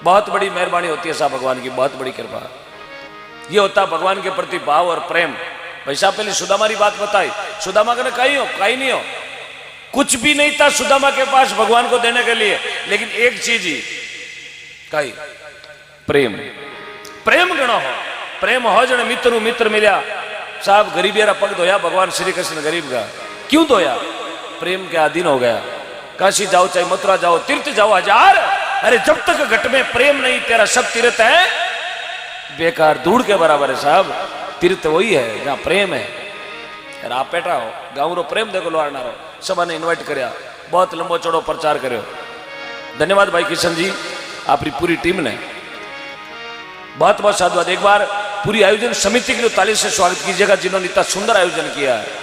बहुत बड़ी मेहरबानी होती है साहब, भगवान की बहुत बड़ी कृपा। ये होता भगवान के प्रति भाव और प्रेम। भाई साहब पहले सुदामा की बात बताई, सुदामा का कहीं नहीं हो, कुछ भी नहीं था सुदामा के पास भगवान को देने के लिए, लेकिन एक चीज ही कही, प्रेम। प्रेम गणो हो, प्रेम हो जने मित्र मित्र मिल्या। साहब गरीबी पग धोया भगवान श्री कृष्ण गरीब का, क्यों धोया? प्रेम के अधीन हो गया। काशी जाओ चाहे मथुरा जाओ, तीर्थ जाओ हजार, अरे जब तक घट में प्रेम नहीं तेरा सब तीर्थ है बेकार, धूड़ के बराबर है साहब। तीर्थ वही है जहां प्रेम है। यार आप बैठा हो गाँव रो प्रेम देखो लोहार नारो, सभा ने इन्वाइट करया, बहुत लंबो चौड़ो प्रचार करो। धन्यवाद भाई किशन जी, आपकी पूरी टीम ने बहुत बहुत साधुवाद। एक बार पूरी आयोजन समिति के लिए ताली से स्वागत कीजिएगा जिन्होंने इतना सुंदर आयोजन किया है।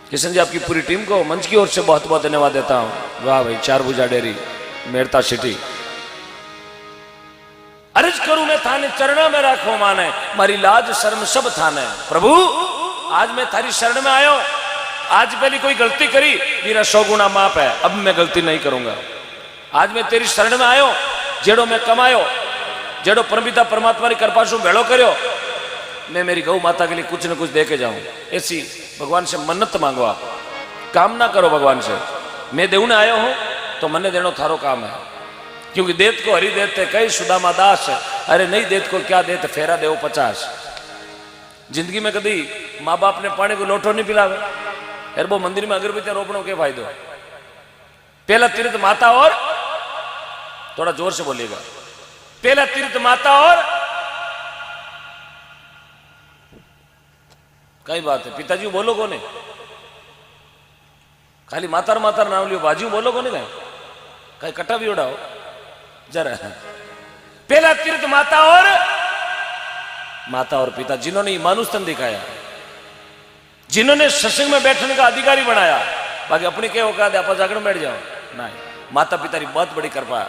किशन जी आपकी पूरी टीम को मंच की ओर से बहुत बहुत धन्यवाद देता हूं। वाह भाई, चार भुजा डेयरी मेरता सिटी। अर्ज करूं मैं थाने चरणा में राखो माने, मारी लाज शर्म सब थाने। प्रभु आज मैं थारी शरण में आयो, आज पहले कोई गलती करी मेरा 100 गुना माफ है, अब मैं गलती नहीं करूंगा। आज मैं तेरी शरण में आयो, जेड़ो मैं कमायो, जेड़ो परमपिता परमात्मा की कृपा से भेड़ो करो, मैं मेरी गौ माता के लिए कुछ न कुछ दे के जाऊं। ऐसी भगवान से मन्नत मांगो, आप कामना करो भगवान से। मैं देवने आयो हूं तो मन्ने देनो थारो काम है, क्योंकि देत को हरि देते कई सुदामा दास, अरे नहीं देत को क्या देते फेरा देव 50। जिंदगी में कभी माँ बाप ने पानी को लोटो नहीं पिलावे, यार वो मंदिर में अगरबत्ती रोपणों के फायदो। पहला तीर्थ माता और, थोड़ा जोर से बोलिएगा, पहला तीर्थ माता और कई बात है। पिताजी बोलो कोने, खाली मातार मातार नाम लियो, बाजू बोलो कोने, कहीं कटा भी उड़ाओ जरा। पहला तीर्थ माता और पिता, जिन्होंने मानुस्तन दिखाया, जिन्होंने सत्संग में बैठने का अधिकारी बनाया। बाकी अपनी क्या औकात है आप जागरण बैठ जाओ, नहीं। माता पिता की बहुत बड़ी कृपा है,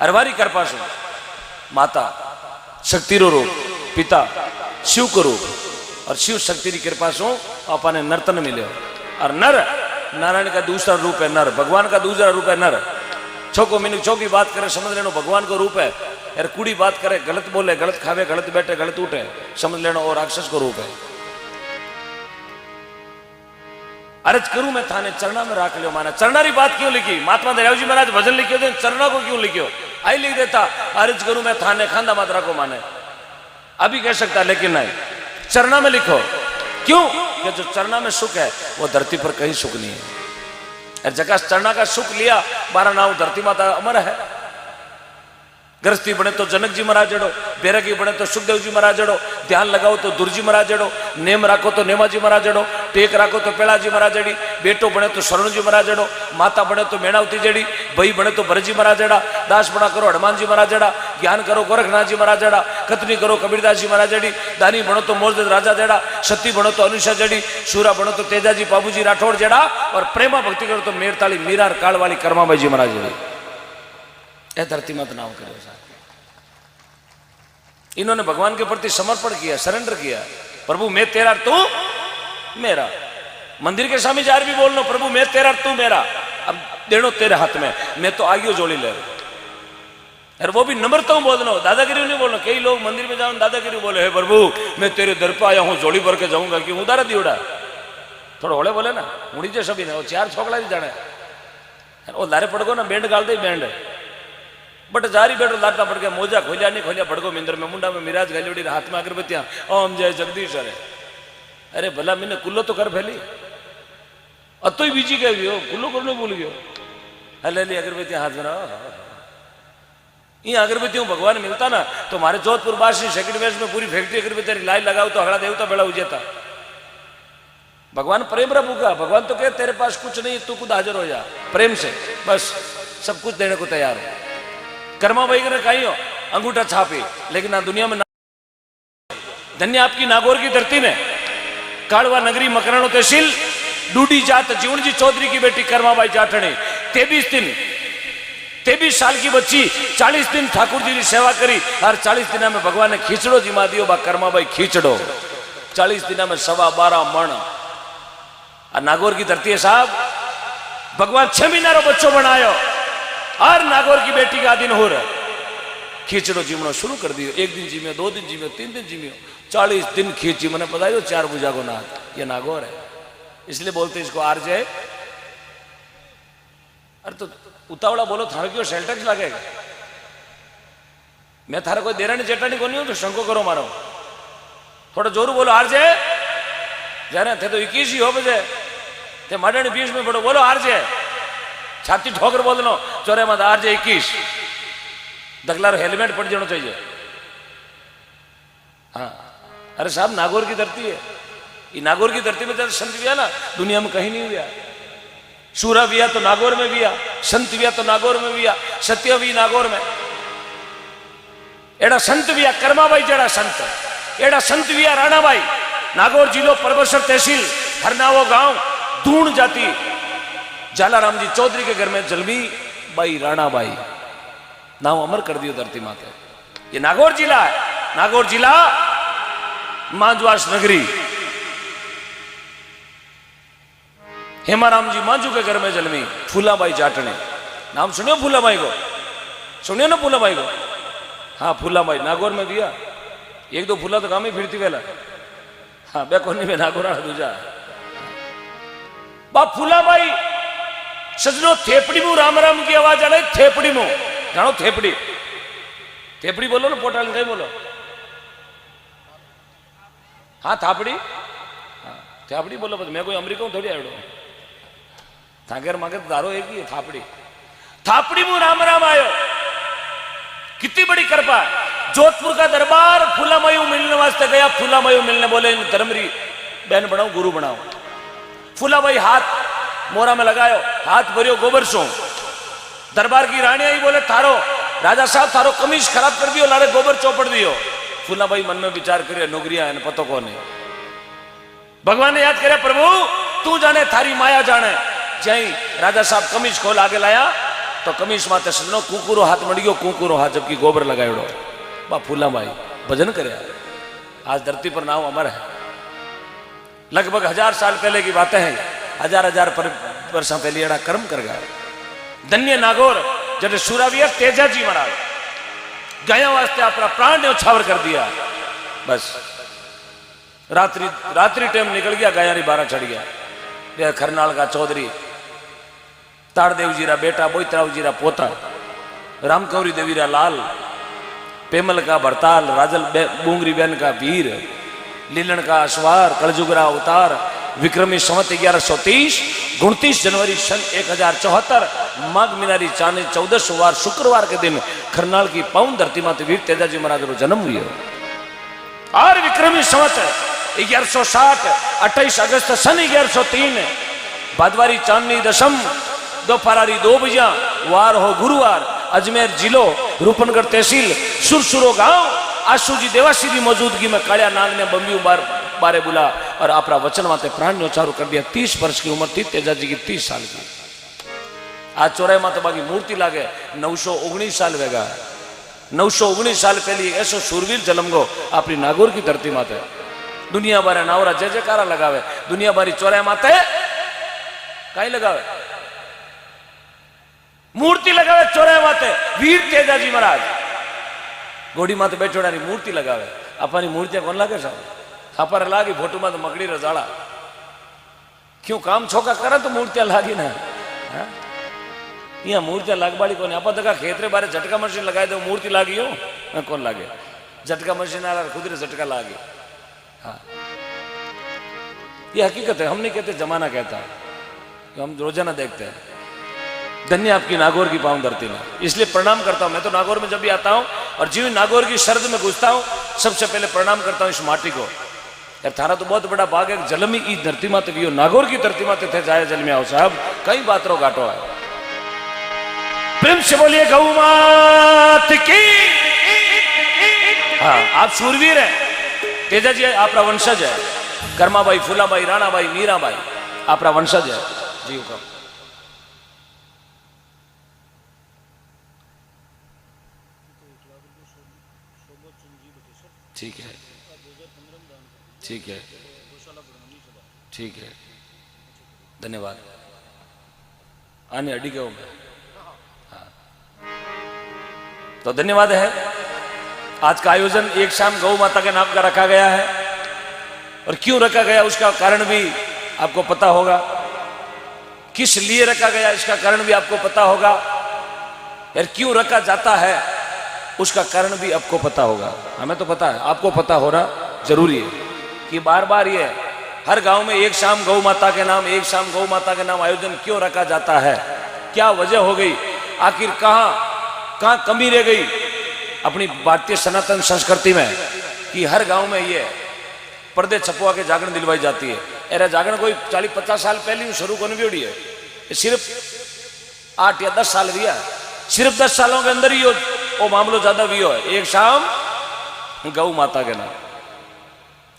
अरवारी कृपा से माता शक्ति रो रूप, पिता शिव को रूप, और शिव शक्ति की कृपा से अपने नर्तन मिले। और नर नारायण का दूसरा रूप है नर, भगवान का दूसरा रूप है नर। छोको मीनू चौकी बात करे समझ लेना भगवान को रूप है, यार कुड़ी बात करे गलत बोले गलत खावे गलत बैठे गलत उठे समझ लेना और राक्षस को रूप है। अर्ज करूं मैं थाने चरणा में राख लियो माना। चरणा की बात क्यों लिखी? महात्मा दयाल जी महाराज भजन लिखियो थे, चरणा को क्यों लिखियो? आई लिख देता अर्ज करूं मैं थाने खांदा मात्रा को माने, अभी कह सकता लेकिन नहीं, चरणा में लिखो। क्यों? कि जो चरणा में सुख है वो धरती पर कहीं सुख नहीं है। जगह चरणा का सुख लिया 12 नाव धरती माता अमर है। गृहस्थी बने तो जनक जी महाराज जड़ो, बैरागी बने तो सुखदेव जी महाराज जड़ो, ध्यान लगाओ तो दुर्जी महाराज जड़ो, नेम राखो तो नेमा जी महाराज जड़ो, टेक राखो तो पेड़ा जी महाराज जड़ी, बेटो बने तो शरण जी महाराज जड़ो, माता बने तो मेणावती जड़ी, भाई बने तो भरजी महाराज जड़ा, दास बना करो हनुमान जी महाराज जड़ा, ज्ञान करो गोरखनाथ जी महाराज जड़ा, कतनी करो कबीरदास जी महाराज जड़ी, दानी बनो तो मोरदेव राजा जड़ा, सती बनो तो अनुषा जड़ी, सूरा बनो तो तेजाजी बाबूजी राठौड़ जड़ा, और प्रेमा भक्ति करो तो मेरताली मीरा काल वाली कर्माबाई जी महाराज जड़ी। यह धरती मत नाम करो साहब। इन्होंने भगवान के प्रति समर्पण किया, सरेंडर किया। प्रभु मैं तेरा तू मेरा। मंदिर के सामने जार भी बोलना प्रभु मैं तेरा तू मेरा, अब देनो तेरे हाथ में, मैं तो आगे जोड़ी ले। यार वो भी नम्रता हूं बोलना, दादागिरी नहीं बोलना। कई लोग मंदिर में जाओ दादागिरी बोले, हे प्रभु मैं तेरे दर पे आया हूं जोड़ी भर के जाऊंगा, क्यों उदारा दियोड़ा थोड़ा होले बोले ना मुड़ी जो सभी ने वो 4 छोकला ही जाने वो लारे पड़ गो ना बैंड गाल दे बैंड बट जारी बैठो लाटा पड़ गया, मोजा खोलिया नहीं खोलिया भड़को मिंदर में, मुंडा में मिराज गाली हाथ में अगरबत्तियां ओम जय जगदीश। अरे भला मैंने कुल्लो तो कर फैली अतो ही बीजी कह गयो कुल्लो करने भूल गयो। हले अगरबत्तियां हाथ में ये अगरबत्तियों भगवान मिलता ना तो हमारे जोधपुर बासी सेकंड वेस्ट में पूरी फैक्ट्री अगरबत्ती लाई लगाओ तो हड़ा देवता बेड़ा उजेता। भगवान प्रेम रहा भूखा, भगवान तो कहे तेरे पास कुछ नहीं तू खुद हाजिर हो जा प्रेम से, बस सब कुछ देने को तैयार है। कर्मा भाई ने कही हो अंगूठा छापी, लेकिन ना दुनिया में धन्य आपकी नागौर की धरती ने काड़वा नगरी मकरानो तहसील डूडी जात जीवन जी चौधरी की बेटी कर्माबाई जाटणे 23 साल की बच्ची 40 दिन ठाकुर जी की सेवा करी और 40 दिन में भगवान ने खींचड़ो जिमा दियो बा कर्माबाई खींचड़ो 40 दिन में 12.25 मण। नागौर की धरती है साहब, भगवान 6 महीना रो बच्चों बनायो और नागौर की बेटी का दिन हो रहा है, खींचड़ो जीवनो शुरू कर दियो। 1 दिन जीव्यो, 2 दिन जीव्यो, 3 दिन जीव्यो, 40 दिन खींची। मैंने बताया 4 भुजा को नाग, ये नागौर है, इसलिए बोलते इसको आरजे। अरे तो उतावला बोलो, थारे क्यों सेल टैक्स लगेगा? मैं थारा कोई देरानी जेठानी को नहीं हूं तो शंको करो मारो। थोड़ा जोरू बोलो आरजे। जाने थे तो 21 ही हो बजे थे माडानी 20 में पड़ो, बोलो आरजे। छाती ठोकर बोल दो चोरे मत आरजे 21। दगलार हेलमेट पड़ जाना चाहिए। हाँ अरे साहब नागौर की धरती है, ये नागौर की धरती में संत विया ना दुनिया में कहीं नहीं हुआ। सूरा विया तो नागौर में विया, संत विया तो नागौर में विया, सत्य भी नागौर में। एड़ा संत विया कर्माबाई जेड़ा संत, एड़ा संत विया राणाबाई, नागौर जिलो परबसर तहसील हरनावो गांव दूण जाति जालाराम जी चौधरी के घर में जलमी बाई राणाबाई, नाम अमर कर दियो धरती माते। ये नागौर जिला है, नागौर जिला मांजवास नगरी। हेमाराम जी मांझू के घर में जन्मी फूलाबाई जाटने। नाम सुनियो फूलाबाई को? सुनियो ना फूलाबाई को? हाँ फूलाबाई नागौर में दिया। 1-2 फूला तो काम ही फिरती वेला। हाँ बेकोनी में नागौर दूजा बाप फूलाबाई सजनो थेपड़ी मु राम राम की आवाज आ रही। थेपड़ी मु जानो थेपड़ी, थेपड़ी बोलो ना पोटाल कहीं बोलो। हाँ थापड़ी, हाँ थापड़ी बोलो। बस मैं कोई अमरीका हूं थोड़ी आयो थागर मांगे तो दारो एक ही है थापड़ी। थापड़ी मु राम राम आयो, कितनी बड़ी कृपा। जोधपुर का दरबार फूलामायू मिलने वास्ते गया। फूलामायू मिलने बोले इन धर्मरी बहन बनाओ, गुरु बनाओ। फूलाबाई हाथ मोरा में लगायो, हाथ भरियो गोबर सो। दरबार की रानी आई बोले थारो राजा साहब थारो कमीज खराब कर दियो, लारे गोबर चौपड़ दियो। फूलाबाई मन में विचार करियो नौकरियां है पतो को नहीं। भगवान ने याद करे प्रभु तू जाने थारी माया जाने। जय राजा साहब कमीज खोल आगे लाया तो कमीज माते सुनो कुकुरो हाथ मड़ियो, कुकुरो हाथ जबकि गोबर लगायो। बा फूलाबाई भजन करे। आज धरती पर नाम अमर है। लगभग 1000 साल पहले की बातें हैं, 1000 वर्ष पहले एड़ा कर्म कर गया। धन्य नागौर जब सूराविया तेजाजी महाराज गया वास्ते अपना प्राण ने उछावर कर दिया। बस रात्रि टाइम निकल गया, गया री 12 चढ़ गया। खरनाल का चौधरी ताड़देव जीरा बेटा, बोईतराव जीरा पोता, रामकौरी देवीरा लाल, पेमल का भरताल, राजल बूंगरी बेन का वीर, लीलन का अश्वार, कलजुगरा अवतार, विक्रमी संवत 1130, 29 जनवरी सन 1074, माघ मीनारी चांद 14 वार शुक्रवार के दिन खरनाल की पावन धरती माते वीर तेजाजी महाराज को जन्म हुआ। और विक्रमी संवत 1160 28 अगस्त सन 1103 भादवारी चांदनी दशम दोपहरारी 2 बजे वार हो गुरुवार अजमेर जिलो रूपनगढ़ तहसील सुरसुरो गांव आशू जी देवासी की मौजूदगी में कालिया नाग ने बम्बी बारे बुला और अपना वचन माते प्राण न्योचारो कर दिया। 30 वर्ष की उम्र थी तेजाजी की, 30 साल की। आज चौराहे माता बागी मूर्ति लागे 919 साल वेगा। 919 साल पहले ऐसो सूरवीर जन्म गो अपनी नागौर की धरती माते। दुनिया भर नावरा जय जयकारा लगावे, दुनिया भरी चौराहे माते कहीं लगावे मूर्ति लगावे। चौराहे माते वीर तेजाजी महाराज घोड़ी माते बैठोड़ा मूर्ति लगावे। अपनी मूर्तियां कौन लागे साहब? खापर लागी फोटो में तो मकड़ी रजाड़ा। क्यों काम छोका करा तो मूर्तियां लागी ना। यहाँ मूर्तियां लागबाड़ी कौन? आप दगा खेतरे बारे झटका मशीन लगाए दो मूर्ति लागी हो कौन लागे? झटका मशीन आ खुद रे झटका लागे। हाँ ये हकीकत है, हम नहीं कहते, जमाना कहता है। तो हम रोजाना देखते हैं। धन्य आपकी नागौर की पावन धरती में, इसलिए प्रणाम करता हूं। मैं तो नागौर में जब भी आता हूं और जीव नागौर की शरद में घुसता हूं सबसे पहले प्रणाम करता हूं इस माटी को। यार थारा तो बहुत बड़ा भाग है, जलमी की धरती माते भी हो, नागौर की धरती माते थे जाए जल में आओ साहब, कई बात रो घाटो है। प्रेम से बोलिए गौ मात की। हाँ आप शूरवीर हैं, तेजाजी आपका वंशज है। कर्माबाई, फूलाबाई, राणाबाई, मीराबाई आपका वंशज है। जीव का ठीक है, ठीक है, ठीक है, धन्यवाद। आने अड़ी गयो मैं। हाँ तो धन्यवाद है। आज का आयोजन एक शाम गौ माता के नाम का रखा गया है, और क्यों रखा गया उसका कारण भी आपको पता होगा, किस लिए रखा गया इसका कारण भी आपको पता होगा, यार क्यों रखा जाता है उसका कारण भी आपको पता होगा। हमें तो पता है, आपको पता होना जरूरी है कि बार बार ये हर गांव में एक शाम गौ माता के नाम, एक शाम गौ माता के नाम आयोजन क्यों रखा जाता है, क्या वजह हो गई, आखिर कहां कमी रह गई अपनी भारतीय सनातन संस्कृति में कि हर गांव में ये पर्दे छपवा के जागरण दिलवाई जाती है। अरे जागरण कोई 40-50 साल पहले शुरू करनी भी है, सिर्फ 8 या 10 साल दिया, सिर्फ 10 सालों के अंदर ही वो मामलो ज्यादा भी हो है। एक शाम गौ माता के नाम,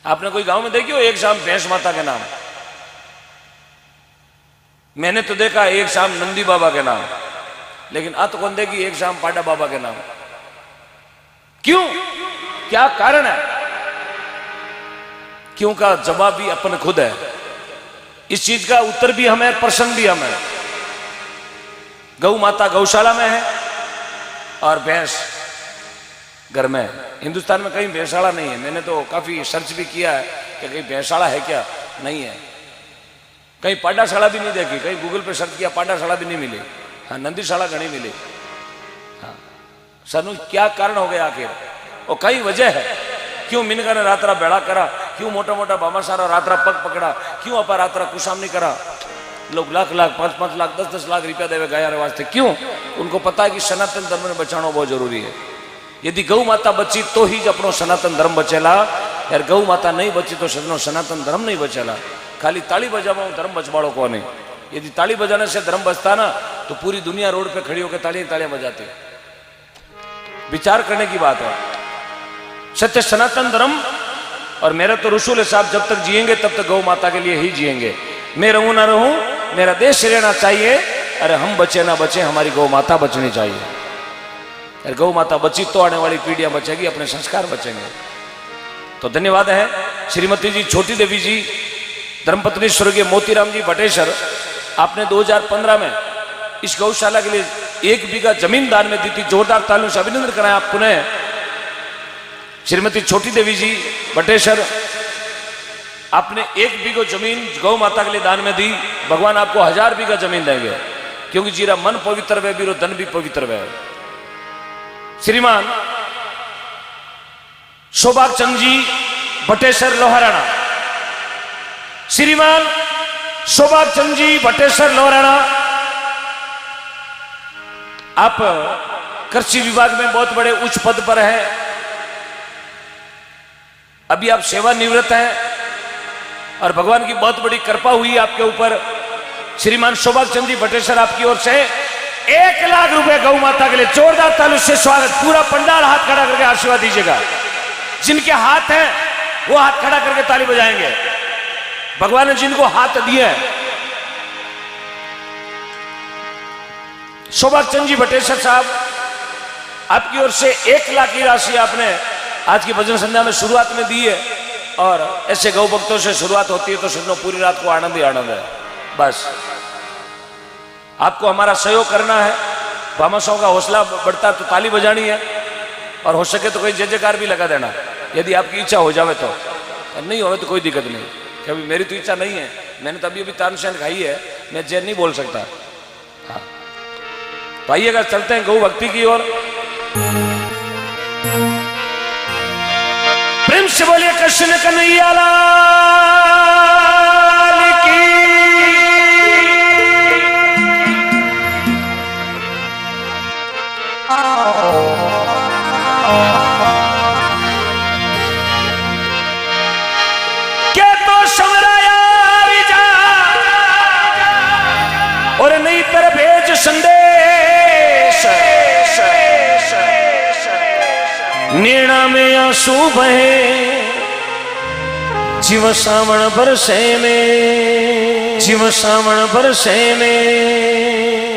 आपने कोई गांव में देखी हो एक शाम भैंस माता के नाम? मैंने तो देखा एक शाम नंदी बाबा के नाम, लेकिन अत कौन देखी एक शाम पाडा बाबा के नाम। क्यों, क्या कारण है? क्यों का जवाब भी अपन खुद है, इस चीज का उत्तर भी हमें, प्रश्न भी हमें। गौ माता गौशाला में है और भैंस घर में। हिंदुस्तान में कहीं भैंसाला नहीं है, मैंने तो काफी सर्च भी किया है कि कहीं भैंसाला है क्या, नहीं है। कहीं पाडाशाला भी नहीं देखी, कहीं गूगल पे सर्च किया पाडाशाला भी नहीं मिली। हाँ, नंदीशाला घनी मिली। हाँ, सनु क्या कारण हो गया आखिर, और कई वजह है क्यों मिनका ने रात्रा बेड़ा करा, क्यों मोटा मोटा बाबा सारा रात्रा पग पकड़ा, क्यों अपा रात्रा कुशाम नहीं करा, लोग लाख लाख 5-5 लाख 10-10 लाख रुपया देवे गया वास्ते। क्यों? उनको पता है कि सनातन धर्म ने बचाना बहुत जरूरी है। यदि गौ माता बची तो ही अपनो सनातन धर्म बचेला, यार गौ माता नहीं बची तो सदनो सनातन धर्म नहीं बचेला। खाली ताली बजावा धर्म बचवाड़ो को नहीं, यदि ताली बजाने से धर्म बचता ना तो पूरी दुनिया रोड पे खड़ी होकर तालियां बजाती। विचार करने की बात है। सत्य सनातन धर्म, और मेरा तो रसूल साहब जब तक जिएंगे तब तक गौ माता के लिए ही जिएंगे। मैं रहूं ना रहूं, मेरा देश रहना चाहिए। अरे हम बचे ना बचे, हमारी गौ माता बचनी चाहिए। अरे गौ माता बची तो आने वाली पीढ़ियां बचेगी, अपने संस्कार बचेंगे। तो धन्यवाद है श्रीमती जी छोटी देवी जी, धर्मपत्नी स्वर्गीय मोतीराम जी भटेश्वर, आपने 2015 में इस गौशाला के लिए 1 बीघा जमीन दान में दी थी। जोरदार तालियों से अभिनंदन कराएं आप पुनः श्रीमती छोटी देवी जी भटेश्वर, आपने 1 बीघा जमीन गौ माता के लिए दान में दी। भगवान आपको 1000 बीघा जमीन देंगे, क्योंकि जीरा मन पवित्र वे बीरो धन भी पवित्र वे। श्रीमान शोभाग चंद जी भटेश्वर लोहाराणा, श्रीमान शोभाग चंद जी भटेश्वर लोहाराणा, आप कृषि विभाग में बहुत बड़े उच्च पद पर हैं, अभी आप सेवानिवृत्त हैं और भगवान की बहुत बड़ी कृपा हुई आपके ऊपर। श्रीमान शोभाग चंद जी भटेश्वर, आपकी ओर से 1 लाख रुपए गौ माता के लिए जोरदार तालियों से स्वागत। पूरा पंडाल हाथ खड़ा करके आशीर्वाद दीजिएगा। जिनके हाथ हैं वो हाथ खड़ा करके ताली बजाएंगे। भगवान ने जिनको हाथ दिए हैं, शोभाग चंद जी भटेश्वर साहब, आपकी ओर से 1 लाख की राशि आपने आज की भजन संध्या में शुरुआत में दी है। और ऐसे गौ भक्तों से शुरुआत होती है तो सुनो पूरी रात को आनंद ही आनंद है। बस आपको हमारा सहयोग करना है, भामाशाहों का हौसला बढ़ता तो ताली बजानी है, और हो सके तो कोई जय जयकार भी लगा देना यदि आपकी इच्छा हो जावे तो। नहीं हो तो कोई दिक्कत नहीं, क्योंकि मेरी तो इच्छा नहीं है, मैंने तो अभी तानसेन खाई है, मैं जय नहीं बोल सकता। हाँ, तो आइएगा चलते हैं गौ भक्ति की ओर। प्रेम से बोलिए कृष्ण कन्हैया लाल की। क्या तो समराया विजा और नहीं तर भेज संदेश, नीणा में आंसू बहे जीव सावण बरसे में, जीव सावण बरसे में।